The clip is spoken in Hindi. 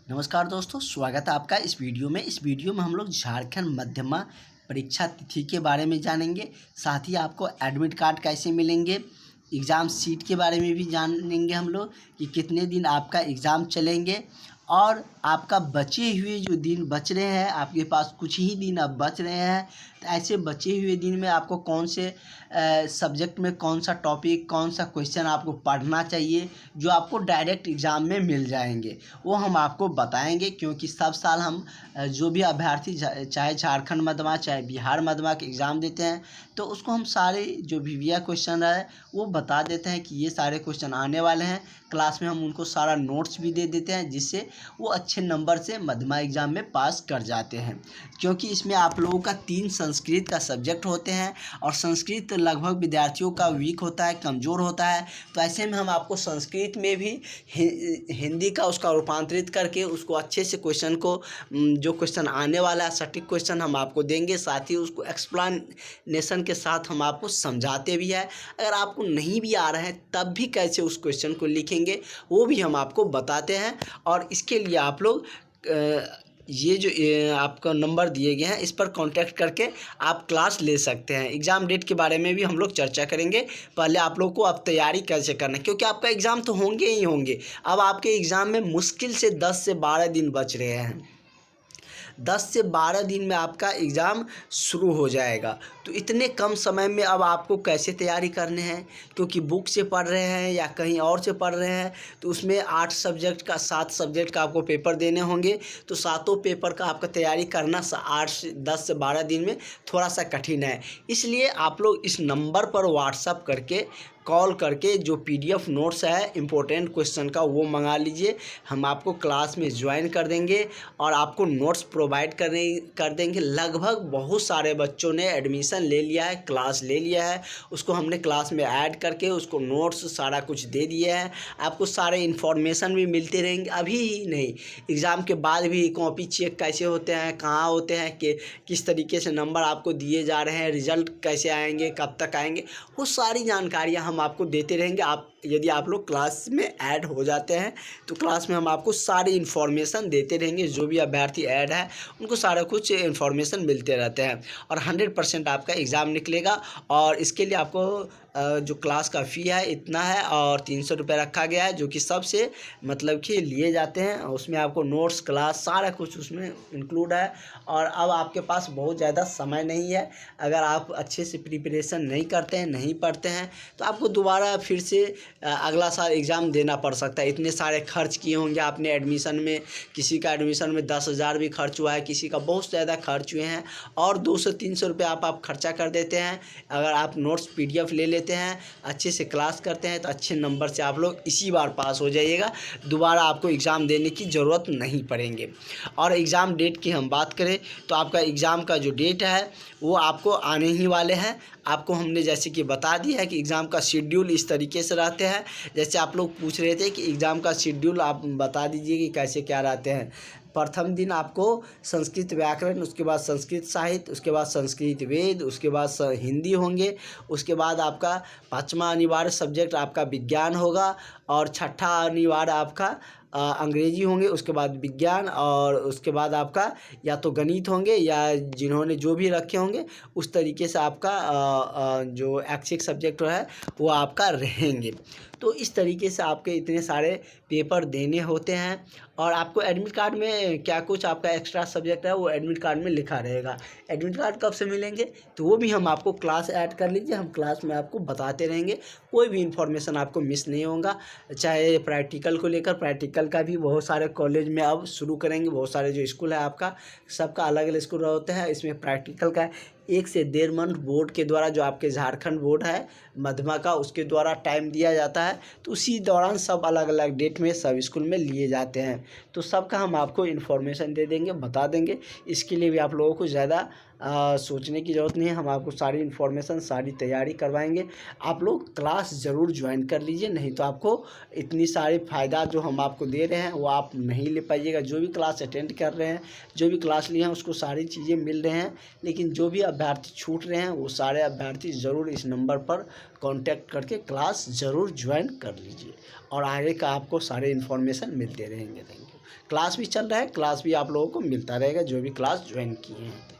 नमस्कार दोस्तों, स्वागत है आपका इस वीडियो में। इस वीडियो में हम लोग झारखंड मध्यमा परीक्षा तिथि के बारे में जानेंगे। साथ ही आपको एडमिट कार्ड कैसे मिलेंगे, एग्ज़ाम सीट के बारे में भी जानेंगे हम लोग कि कितने दिन आपका एग्ज़ाम चलेंगे और आपका बचे हुए जो दिन बच रहे हैं, आपके पास कुछ ही दिन अब बच रहे हैं, तो ऐसे बचे हुए दिन में आपको कौन से सब्जेक्ट में कौन सा टॉपिक, कौन सा क्वेश्चन आपको पढ़ना चाहिए जो आपको डायरेक्ट एग्ज़ाम में मिल जाएंगे, वो हम आपको बताएंगे। क्योंकि सब साल हम जो भी अभ्यर्थी चाहे झारखंड मध्यमा चाहे बिहार मध्यमा के एग्ज़ाम देते हैं, तो उसको हम सारे जो वीवीआई क्वेश्चन है वो बता देते हैं कि ये सारे क्वेश्चन आने वाले हैं। क्लास में हम उनको सारा नोट्स भी दे देते हैं, जिससे वो अच्छे नंबर से मध्यमा एग्ज़ाम में पास कर जाते हैं। क्योंकि इसमें आप लोगों का 3 संस्कृत का सब्जेक्ट होते हैं और संस्कृत लगभग विद्यार्थियों का वीक होता है, कमज़ोर होता है। तो ऐसे में हम आपको संस्कृत में भी हिंदी का उसका रूपांतरित करके उसको अच्छे से क्वेश्चन को जो क्वेश्चन आने वाला है सटीक क्वेश्चन हम आपको देंगे। साथ ही उसको एक्सप्लेनेशन के साथ हम आपको समझाते भी है। अगर आपको नहीं भी आ रहा है तब भी कैसे उस क्वेश्चन को लिखेंगे वो भी हम आपको बताते हैं। और इसके लिए आप लोग ये जो आपका नंबर दिए गए हैं इस पर कांटेक्ट करके आप क्लास ले सकते हैं। एग्ज़ाम डेट के बारे में भी हम लोग चर्चा करेंगे। पहले आप लोग को अब तैयारी कैसे करना है, क्योंकि आपका एग्ज़ाम तो होंगे ही होंगे। अब आपके एग्ज़ाम में मुश्किल से 10 से 12 दिन बच रहे हैं। 10 से 12 दिन में आपका एग्ज़ाम शुरू हो जाएगा। तो इतने कम समय में अब आपको कैसे तैयारी करने हैं, क्योंकि बुक से पढ़ रहे हैं या कहीं और से पढ़ रहे हैं, तो उसमें 8 सब्जेक्ट का 7 सब्जेक्ट का आपको पेपर देने होंगे। तो सातों पेपर का आपका तैयारी करना 10 से 12 दिन में थोड़ा सा कठिन है। इसलिए आप लोग इस नंबर पर व्हाट्सअप करके कॉल करके जो पीडीएफ नोट्स है इम्पोर्टेंट क्वेश्चन का वो मंगा लीजिए। हम आपको क्लास में ज्वाइन कर देंगे और आपको नोट्स प्रोवाइड कर देंगे। लगभग बहुत सारे बच्चों ने एडमिशन ले लिया है, क्लास ले लिया है, उसको हमने क्लास में ऐड करके उसको नोट्स सारा कुछ दे दिया है। आपको सारे इन्फॉर्मेशन भी मिलते रहेंगे। अभी ही नहीं, एग्ज़ाम के बाद भी कॉपी चेक कैसे होते हैं, कहाँ होते हैं, कि किस तरीके से नंबर आपको दिए जा रहे हैं, रिज़ल्ट कैसे आएंगे, कब तक आएंगे, वो सारी जानकारियाँ हम आपको देते रहेंगे। यदि आप लोग क्लास में ऐड हो जाते हैं तो क्लास में हम आपको सारी इन्फॉर्मेशन देते रहेंगे। जो भी अभ्यर्थी ऐड है उनको सारा कुछ इन्फॉर्मेशन मिलते रहते हैं और 100% आपका एग्ज़ाम निकलेगा। और इसके लिए आपको जो क्लास का फ़ी है इतना है और 300 रुपये रखा गया है, जो कि सबसे मतलब कि लिए जाते हैं। उसमें आपको नोट्स, क्लास सारा कुछ उसमें इंक्लूड है। और अब आपके पास बहुत ज़्यादा समय नहीं है। अगर आप अच्छे से प्रिपरेशन नहीं करते हैं, नहीं पढ़ते हैं, तो आपको दोबारा फिर से अगला साल एग्ज़ाम देना पड़ सकता है। इतने सारे खर्च किए होंगे आपने एडमिशन में, किसी का एडमिशन में 10,000 भी खर्च हुआ है, किसी का बहुत ज़्यादा खर्च हुए हैं, और 200-300 रुपये आप खर्चा कर देते हैं। अगर आप नोट्स पीडीएफ ले लेते हैं, अच्छे से क्लास करते हैं, तो अच्छे नंबर से आप लोग इसी बार पास हो जाइएगा। दोबारा आपको एग्ज़ाम देने की ज़रूरत नहीं पड़ेंगे। और एग्ज़ाम डेट की हम बात करें तो आपका एग्ज़ाम का जो डेट है वो आपको आने ही वाले हैं। आपको हमने जैसे कि बता दिया है कि एग्ज़ाम का शेड्यूल इस तरीके से रहते हैं। जैसे आप लोग पूछ रहे थे कि एग्ज़ाम का शेड्यूल आप बता दीजिए कि कैसे क्या रहते हैं। प्रथम दिन आपको संस्कृत व्याकरण, उसके बाद संस्कृत साहित्य, उसके बाद संस्कृत वेद, उसके बाद हिंदी होंगे। उसके बाद आपका 5वां अनिवार्य सब्जेक्ट आपका विज्ञान होगा और 6ठा अनिवार्य आपका अंग्रेजी होंगे। उसके बाद विज्ञान और उसके बाद आपका या तो गणित होंगे या जिन्होंने जो भी रखे होंगे उस तरीके से आपका जो ऐच्छिक सब्जेक्ट है वो आपका रहेंगे। तो इस तरीके से आपके इतने सारे पेपर देने होते हैं। और आपको एडमिट कार्ड में क्या कुछ आपका एक्स्ट्रा सब्जेक्ट है वो एडमिट कार्ड में लिखा रहेगा। एडमिट कार्ड कब से मिलेंगे तो वो भी हम आपको क्लास ऐड कर लीजिए, हम क्लास में आपको बताते रहेंगे। कोई भी इन्फॉर्मेशन आपको मिस नहीं होगा। चाहे प्रैक्टिकल को लेकर, प्रैक्टिकल का भी बहुत सारे कॉलेज में अब शुरू करेंगे। बहुत सारे जो स्कूल है आपका सबका अलग अलग स्कूल होते हैं। इसमें प्रैक्टिकल का 1 से 1.5 मंथ बोर्ड के द्वारा, जो आपके झारखंड बोर्ड है मध्यमा का, उसके द्वारा टाइम दिया जाता है। तो उसी दौरान सब अलग अलग डेट में सब स्कूल में लिए जाते हैं। तो सबका हम आपको इन्फॉर्मेशन दे देंगे, बता देंगे। इसके लिए भी आप लोगों को ज़्यादा सोचने की ज़रूरत नहीं है। हम आपको सारी इन्फॉर्मेशन, सारी तैयारी करवाएंगे। आप लोग क्लास ज़रूर ज्वाइन कर लीजिए, नहीं तो आपको इतनी सारी फ़ायदा जो हम आपको दे रहे हैं वो आप नहीं ले पाइएगा। जो भी क्लास अटेंड कर रहे हैं, जो भी क्लास लिए हैं, उसको सारी चीज़ें मिल रहे हैं। लेकिन जो भी अभ्यर्थी छूट रहे हैं वो सारे अभ्यर्थी ज़रूर इस नंबर पर कांटेक्ट करके क्लास ज़रूर ज्वाइन कर लीजिए और आगे का आपको सारे इन्फॉर्मेशन मिलते रहेंगे। Thank you. क्लास भी चल रहा है, क्लास भी आप लोगों को मिलता रहेगा जो भी क्लास ज्वाइन किए हैं।